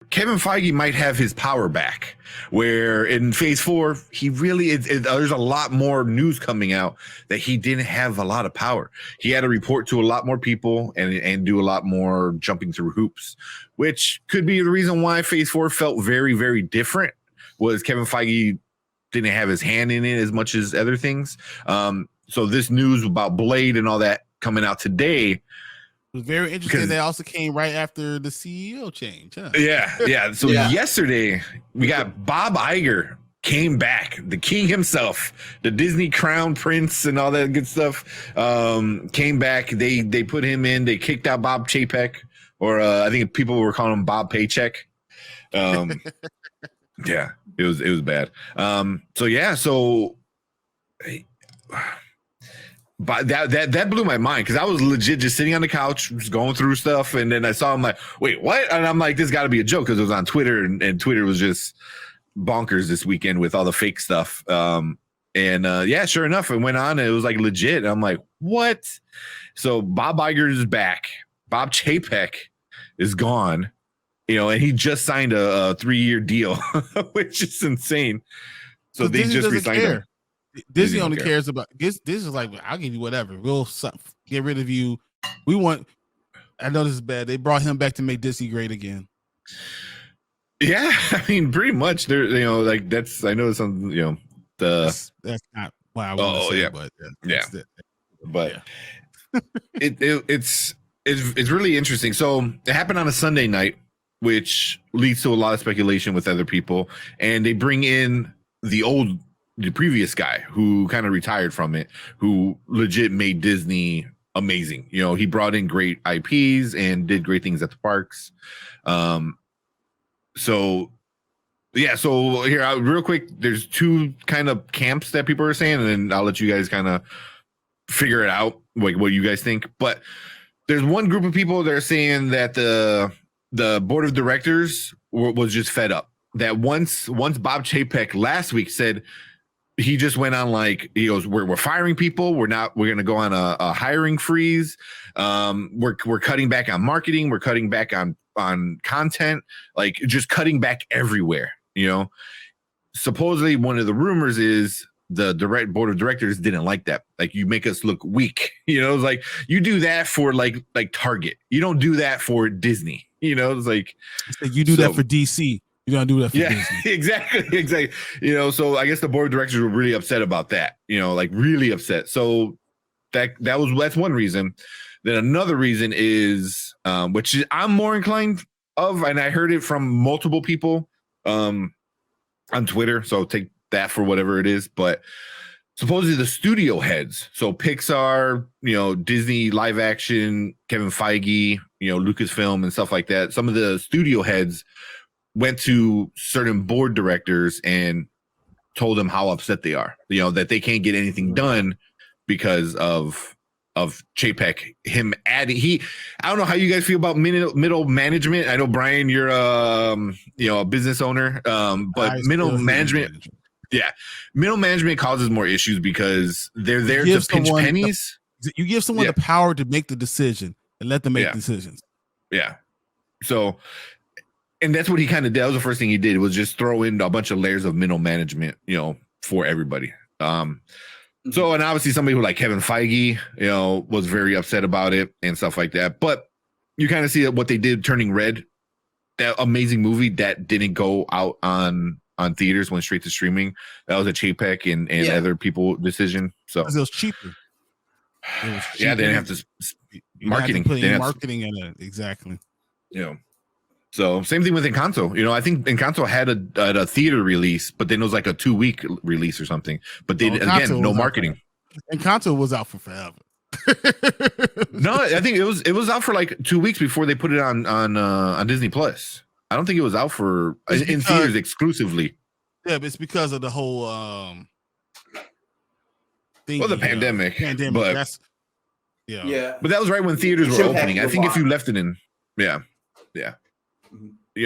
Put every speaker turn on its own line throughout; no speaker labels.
Kevin Feige might have his power back, where in phase 4, he really, there's a lot more news coming out that he didn't have a lot of power. He had to report to a lot more people and do a lot more jumping through hoops, which could be the reason why phase 4 felt very, very different, was Kevin Feige didn't have his hand in it as much as other things. So this news about Blade and all that coming out today,
it was very interesting. They also came right after the CEO change. Huh?
Yeah. So yesterday we got Bob Iger came back, the king himself, the Disney crown prince and all that good stuff. Came back. They put him in. They kicked out Bob Chapek, or I think people were calling him Bob Paycheck. Yeah, it was bad. But that blew my mind, because I was legit just sitting on the couch, just going through stuff, and then I saw him like, wait, what? And I'm like, this got to be a joke, because it was on Twitter, and Twitter was just bonkers this weekend with all the fake stuff. Sure enough, it went on, and it was like legit. And I'm like, what? So Bob Iger is back. Bob Chapek is gone, and he just signed a 3-year deal, which is insane. So they
Disney
just resigned him.
Disney only cares about this. This is like, I'll give you whatever. We'll get rid of you. I know this is bad. They brought him back to make Disney great again.
Yeah, I mean, pretty much. They're, that's. I know some. That's
not what I want to say.
Yeah,
but
it's really interesting. So it happened on a Sunday night, which leads to a lot of speculation with other people, and they bring in the previous guy who kind of retired from it, who legit made Disney amazing. He brought in great IPs and did great things at the parks. So here, real quick, there's two kind of camps that people are saying, and then I'll let you guys kind of figure it out, like what you guys think. But there's one group of people that are saying that the board of directors was just fed up. That once Bob Chapek last week said, he just went on like, he goes, we're firing people. We're going to go on a hiring freeze. We're cutting back on marketing. We're cutting back on content, like just cutting back everywhere. Supposedly one of the rumors is the board of directors didn't like that. Like, you make us look weak. It's like, you do that for like Target. You don't do that for Disney. It's like
you do that for DC. You gotta do that for Disney.
Exactly. So I guess the board of directors were really upset about that, like really upset. So that's one reason. Then another reason is, which I'm more inclined of, and I heard it from multiple people on Twitter, so take that for whatever it is, but supposedly the studio heads, so Pixar, Disney live action, Kevin Feige, Lucasfilm and stuff like that, some of the studio heads went to certain board directors and told them how upset they are, that they can't get anything done because of Chapek. Him adding, I don't know how you guys feel about middle management. I know, Brian, you're a business owner, but middle management, middle management causes more issues because they're there to pinch pennies.
You give someone the power to make the decision and let them make decisions. Yeah.
So, and that's what he kind of did. That was the first thing he did, was just throw in a bunch of layers of middle management, for everybody. So, and obviously somebody who like Kevin Feige, was very upset about it and stuff like that. But you kind of see what they did, Turning Red, that amazing movie that didn't go out on theaters, went straight to streaming. That was a Chapek and other people decision. So
it was cheaper.
They didn't have to marketing.
Put in marketing in it, exactly.
So same thing with Encanto. I think Encanto had a theater release, but then it was like a 2-week release or something. But they no marketing.
Encanto was out for forever.
No, I think it was out for like 2 weeks before they put it on Disney Plus. I don't think it was out in theaters exclusively.
Yeah, but it's because of the whole thing.
Well, the pandemic. But
that's
But that was right when theaters were opening. I think if you left it in,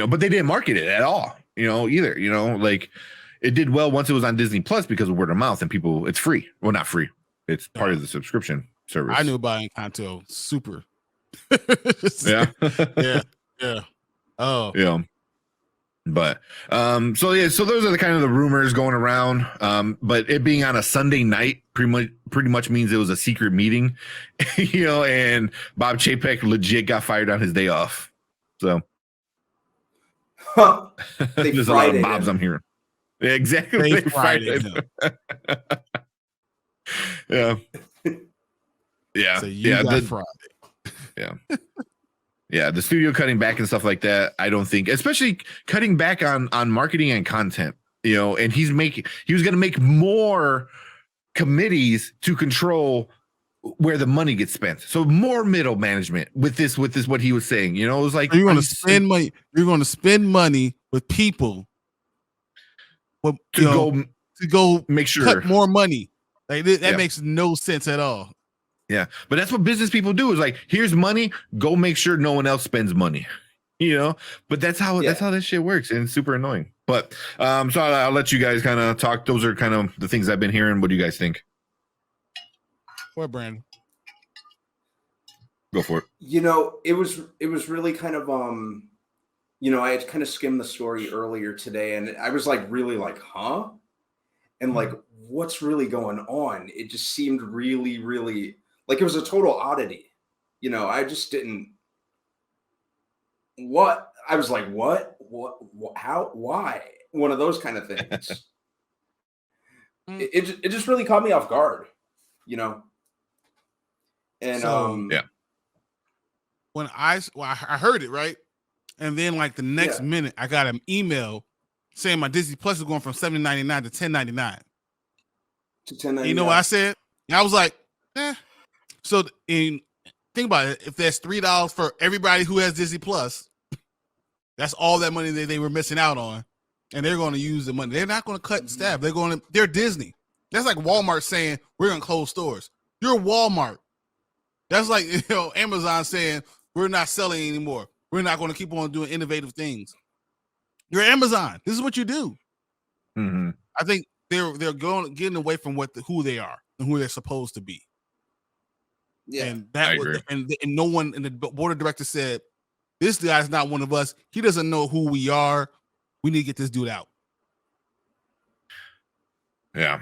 but they didn't market it at all, either. Like, it did well once it was on Disney Plus because of word of mouth, and people, it's free. Well, not free. It's part of the subscription service.
I knew about Encanto super.
Yeah.
Yeah. Oh.
Yeah. But so those are the kind of the rumors going around. But it being on a Sunday night pretty much means it was a secret meeting, and Bob Chapek legit got fired on his day off. So there's a lot of Bobs I'm hearing. Yeah, exactly.
They fried him.
Yeah. Yeah.
So you got fried.
Yeah. Yeah, the studio cutting back and stuff like that, I don't think, especially cutting back on marketing and content, and he was going to make more committees to control where the money gets spent. So more middle management with this what he was saying, it was like,
you're going to spend money. You're going to spend money with people to go
make sure
cut more money. Like that makes no sense at all.
Yeah, but that's what business people do is like, here's money, go make sure no one else spends money, but that's how this shit works. And it's super annoying. But so I'll let you guys kind of talk. Those are kind of the things I've been hearing. What do you guys think?
What, Brandon?
Go for it.
It was really kind of I had kind of skimmed the story earlier today, and I was like really like, huh? And like, what's really going on? It just seemed really, really like it was a total oddity. I just didn't. What? I was like, what? How? Why? One of those kind of things. It just really caught me off guard, And
so, when I heard it, right, and then like the next minute, I got an email saying my Disney Plus is going from $7.99 to $10.99.
To $10.99.
You know what I said? And I was like, So think about it. If that's $3 for everybody who has Disney Plus, that's all that money that they were missing out on, and they're going to use the money. They're not going to cut staff. They're Disney. That's like Walmart saying we're going to close stores. You're Walmart. That's like Amazon saying we're not selling anymore. We're not going to keep on doing innovative things. You're Amazon. This is what you do.
Mm-hmm.
I think they're getting away from who they are and who they're supposed to be.
Yeah,
and that was, and no one in the board of directors said, this guy's not one of us. He doesn't know who we are. We need to get this dude out.
Yeah,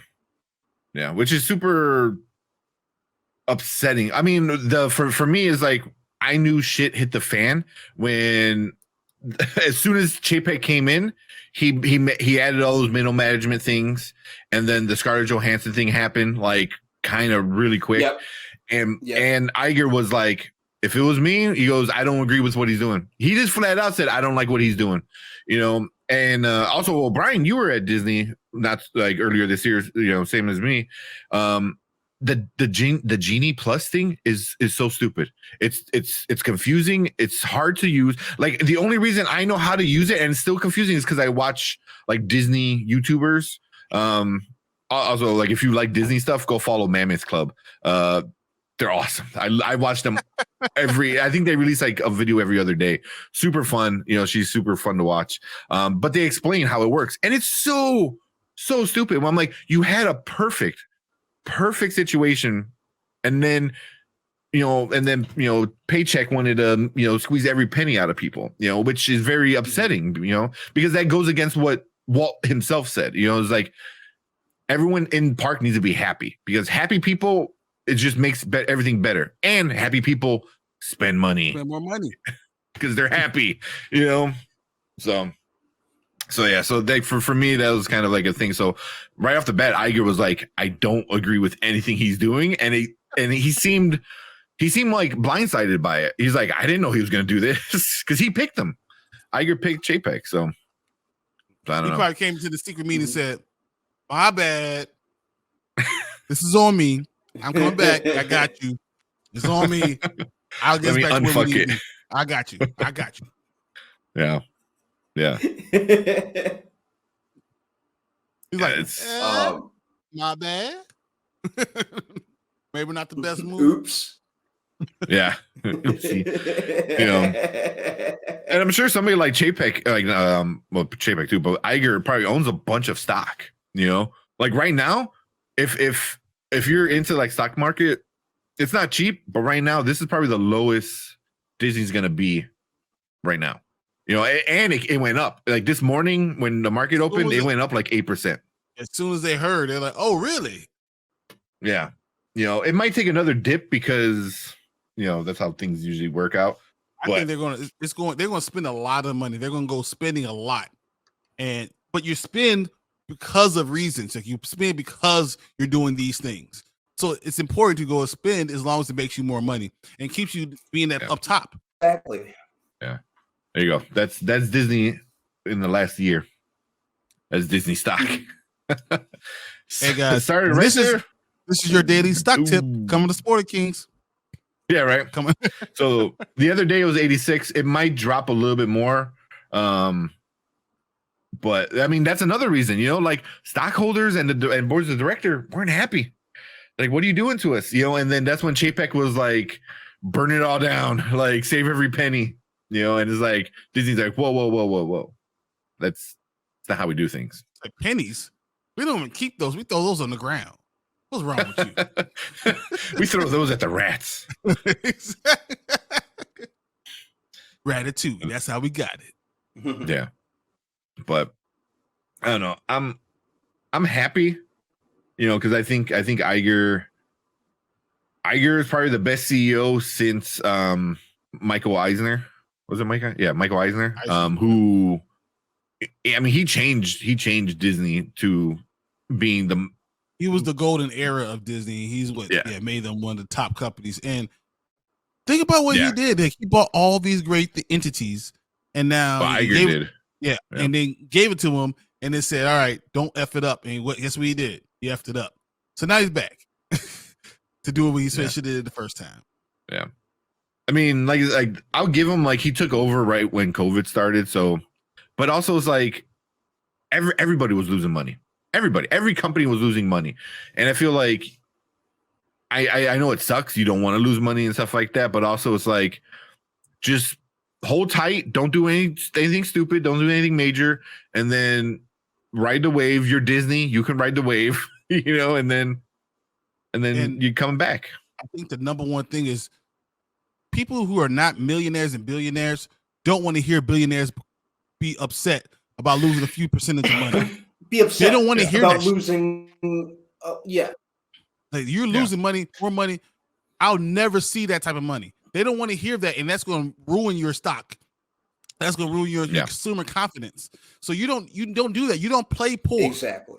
which is super upsetting. I mean, for me is like, I knew shit hit the fan when as soon as Chapek came in, he added all those middle management things, and then the Scarlett Johansson thing happened like kind of really quick.
Yep.
And Iger was like, if it was me, he goes, I don't agree with what he's doing. He just flat out said, I don't like what he's doing, And also, well, Brian, you were at Disney not like earlier this year, same as me. The Genie Plus thing is so stupid. It's confusing. It's hard to use. Like, the only reason I know how to use it and it's still confusing is because I watch like Disney YouTubers. Also, like, if you like Disney stuff, go follow Mammoth Club. They're awesome. I watch them I think they release like a video every other day. Super fun. She's super fun to watch. But they explain how it works, and it's so stupid. I'm like, you had a perfect situation, and then Paycheck wanted to squeeze every penny out of people, which is very upsetting, because that goes against what Walt himself said. It's like, everyone in park needs to be happy, because happy people, it just makes everything better, and happy people spend more money because they're happy, So for me, that was kind of like a thing. So right off the bat, Iger was like, I don't agree with anything he's doing, and he seemed like blindsided by it. He's like, I didn't know he was going to do this, because he picked him. Iger picked Chapek, so I don't know.
He probably came to the secret meeting and said, my bad. This is on me. I'm coming back. I got you. It's on me. I'll get back to where we need. I got you.
Yeah.
He's like, my bad. Maybe not the best move.
Oops.
Yeah. Oopsie. And I'm sure somebody like Chapek, Chapek too, but Iger probably owns a bunch of stock. Like right now, if you're into like stock market, it's not cheap, but right now this is probably the lowest Disney's gonna be right now. and it went up. Like this morning when the market opened, it went up like 8%.
As soon as they heard, they're like, "Oh, really?"
Yeah, it might take another dip because that's how things usually work out.
I think they're gonna spend a lot of money. They're gonna go spending a lot, but you spend because of reasons. Like you spend because you're doing these things. So it's important to go and spend as long as it makes you more money and keeps you being up top.
Exactly.
Yeah. There you go. That's Disney in the last year. That's Disney stock.
Hey guys,
started right there.
This is your daily stock tip coming to Sporting Kings.
Yeah, right.
Coming.
So the other day it was 86. It might drop a little bit more. But I mean, that's another reason, like stockholders and boards of director weren't happy. Like, what are you doing to us? And then that's when Chapek was like, burn it all down, like save every penny, and it's like Disney's like, whoa. That's not how we do things.
Like pennies. We don't even keep those. We throw those on the ground. What's wrong with you?
We throw those at the rats.
Ratatouille. That's how we got it.
Yeah. But I don't know. I'm happy, because I think Iger is probably the best CEO since Michael Eisner. Was it Michael? Yeah, Michael Eisner. Who, I mean, he changed Disney to being
he was the golden era of Disney. He's made them one of the top companies. And think about what he did. Like, he bought all these great entities, and now
Iger did.
Yeah, and then gave it to him, and then said, "All right, don't f it up." And guess what he did? He effed it up. So now he's back to do what he said should did the first time.
Yeah, I mean, like I'll give him, like, he took over right when COVID started. So, but also it's like everybody was losing money. Every company was losing money, and I feel like I know it sucks. You don't want to lose money and stuff like that, but also it's like just hold tight. Don't do anything stupid. Don't do anything major, and then ride the wave. You're Disney. You can ride the wave, and then you come back.
I think the number one thing is people who are not millionaires and billionaires don't want to hear billionaires be upset about losing a few percentage of money.
Be upset.
They don't want to hear
about
that
losing.
Like, you're losing money, more money. I'll never see that type of money. They don't want to hear that, and that's going to ruin your stock. That's going to ruin your consumer confidence. So you don't do that. You don't play poor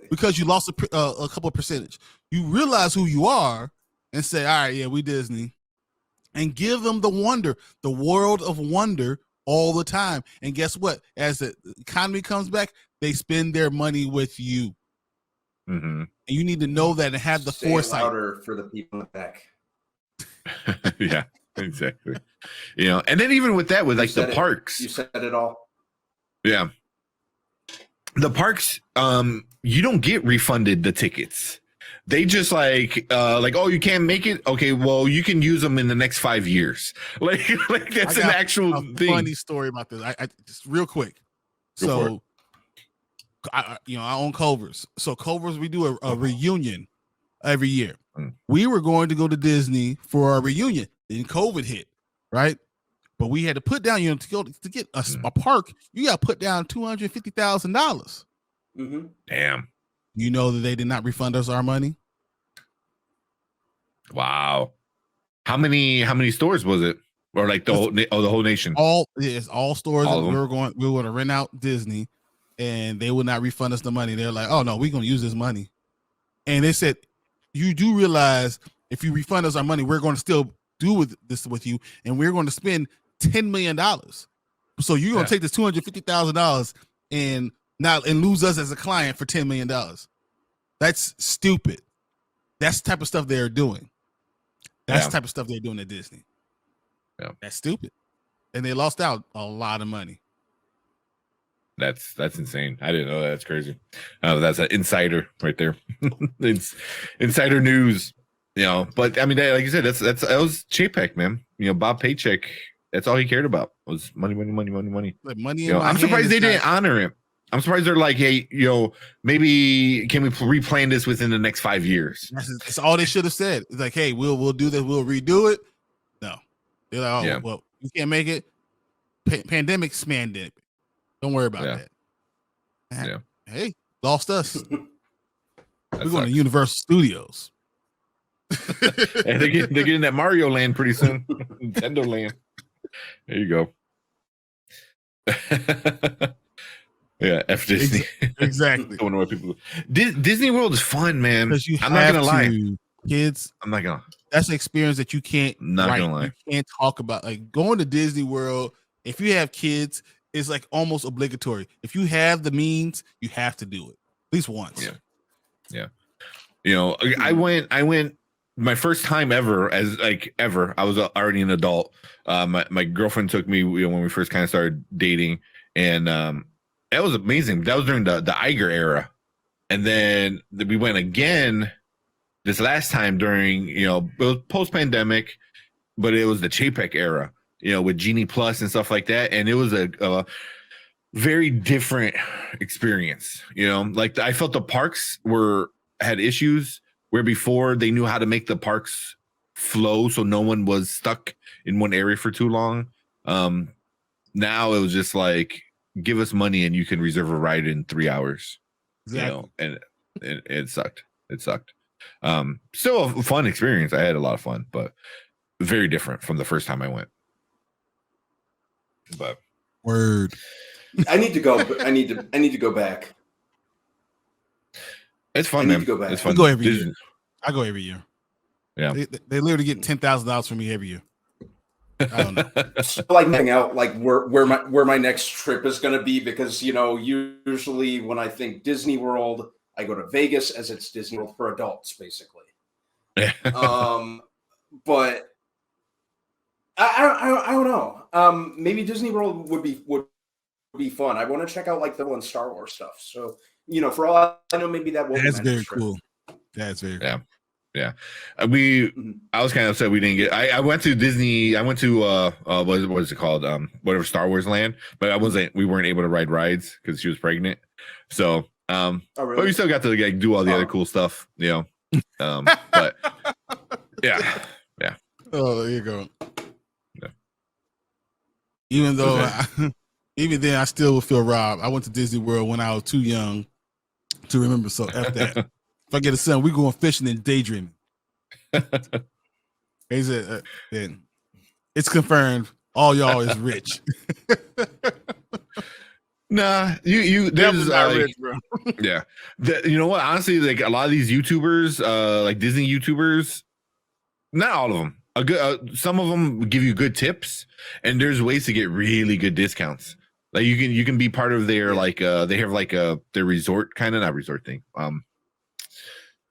because you lost a couple of percentage. You realize who you are and say, "All right, yeah, we Disney," and give them the world of wonder all the time. And guess what? As the economy comes back, they spend their money with you.
Mm-hmm.
And you need to know that and have the foresight.
Louder for the people in the back.
Yeah, exactly. And then even with that, with like the parks,
you said it all.
Yeah, the parks, you don't get refunded the tickets. They just like, oh, you can't make it. Okay, well, you can use them in the next 5 years. Like that's an actual thing.
Funny story about this. I just real quick. I own Culver's. So Culver's, we do a reunion every year. We were going to go to Disney for our reunion. Then COVID hit, right? But we had to put down, to get a park, you got to put down $250,000.
Mm-hmm.
Damn.
You know that they did not refund us our money.
Wow. How many stores was it? Or like the whole nation?
All stores. We were going to rent out Disney, and they would not refund us the money. They're like, "Oh no, we're going to use this money." And they said, "You do realize if you refund us our money, we're going to still do this with you, and we're going to spend $10 million. So you're going to take this $250,000 and lose us as a client for $10 million. That's stupid. That's the type of stuff they're doing. That's the type of stuff they're doing at Disney.
Yeah.
That's stupid. And they lost out a lot of money.
That's insane. I didn't know that. That's crazy. That's an insider right there. It's insider news. But I mean, like you said, that was Chapek, man. Bob Paycheck. That's all he cared about was money.
Like money.
I'm surprised they didn't honor him. I'm surprised they're like, hey, maybe can we replan this within the next 5 years?
That's all they should have said. It's like, hey, we'll do this. We'll redo it. No, they're like, well, you can't make it. Pandemic. Don't worry about
Yeah.
that.
Yeah.
Hey, lost us. We're going
sucks.
to Universal Studios.
And they're getting that Mario Land pretty soon. Nintendo Land. There you go. Yeah, F Disney.
Exactly.
Don't know what people. Disney World is fun, man.
Because you
I'm not gonna lie.
Kids.
I'm not gonna.
That's an experience that you can't.
Not gonna lie.
You can't talk about. Like going to Disney World. If you have kids, it's like almost obligatory. If you have the means, you have to do it at least once.
Yeah. You know, I went my first time ever I was already an adult. My girlfriend took me, when we first kind of started dating, and that was amazing. That was during the Iger era, and then we went again this last time during, it was post pandemic, but it was the Chapek era, with Genie Plus and stuff like that, and it was a very different experience. Like I felt the parks had issues where before they knew how to make the parks flow so no one was stuck in one area for too long. Now it was just like, give us money and you can reserve a ride in 3 hours.
Exactly.
And it sucked. Still a fun experience. I had a lot of fun, but very different from the first time I went. But
word.
I need to go. I need to go back.
It's fun, man.
To go back.
It's fun.
I go every year.
Yeah.
They literally get $10,000 from me every year. I don't know.
So like hang out like where my next trip is going to be, because usually when I think Disney World, I go to Vegas, as it's Disney World for adults, basically. But I don't know. Maybe Disney World would be fun. I want to check out like the one Star Wars stuff. So for all I know, maybe that will.
That's very cool. That's very cool.
Yeah. I was kind of upset we didn't get. I went to Disney. I went to what is it called? Whatever, Star Wars Land. But we weren't able to ride rides because she was pregnant. So
oh, really?
but we still got to do all the other cool stuff. But yeah.
Oh, there you go.
Yeah.
Even though, even then, I still would feel robbed. I went to Disney World when I was too young to remember. So F that. If I get a son, we going fishing and daydreaming. He said, it's confirmed. All y'all is rich.
Nah, there's
rich, bro.
Yeah. You know what? Honestly, like a lot of these YouTubers, like Disney YouTubers, not all of them. Some of them give you good tips, and there's ways to get really good discounts. Like you can be part of their they have like their resort not resort thing.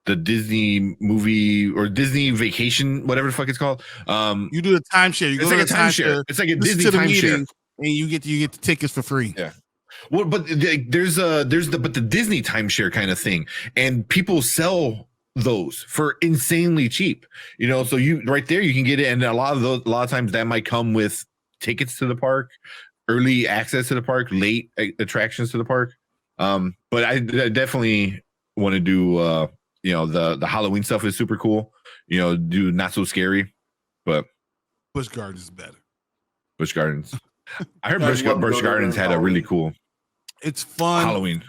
The Disney movie or Disney vacation, whatever the fuck it's called.
You do a timeshare.
It's like a timeshare. It's like a Disney timeshare,
and you get the tickets for free.
Yeah. Well, but there's the Disney timeshare kind of thing, and people sell those for insanely cheap. So you right there you can get it, and a lot of times that might come with tickets to the park, early access to the park, late attractions to the park. But I definitely want to do the Halloween stuff is super cool. Do Not So Scary, but
Busch Gardens is better.
Busch Gardens. I heard Busch Gardens had a really cool.
It's fun.
Halloween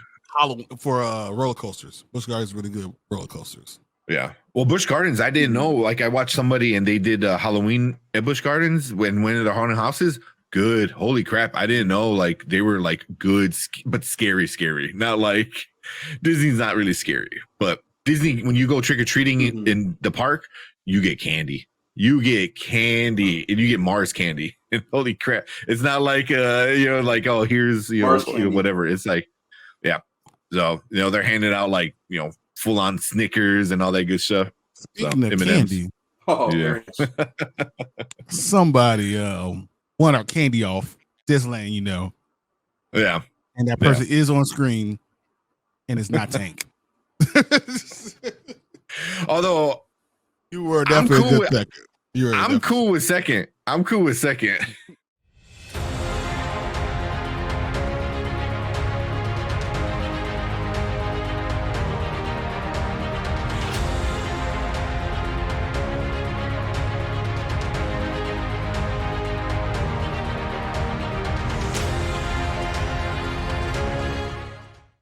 for roller coasters. Busch Gardens is really good roller coasters.
Yeah. Well, Busch Gardens, I didn't know. Like I watched somebody and they did Halloween at Busch Gardens when went to the haunted houses. Good. Holy crap. I didn't know like they were like good, but scary. Not like Disney's not really scary, but Disney, when you go trick-or-treating in the park, you get candy. You get candy and you get Mars candy. And holy crap. It's not like like, oh, here's whatever. It's like, yeah. So, they're handing out like, full on Snickers and all that good stuff.
Speaking of candy.
Oh,
yeah.
Somebody won our candy off. Just letting you know.
Yeah.
And that person is on screen and it's not Tank.
Although
you were definitely a good second.
I'm cool with second.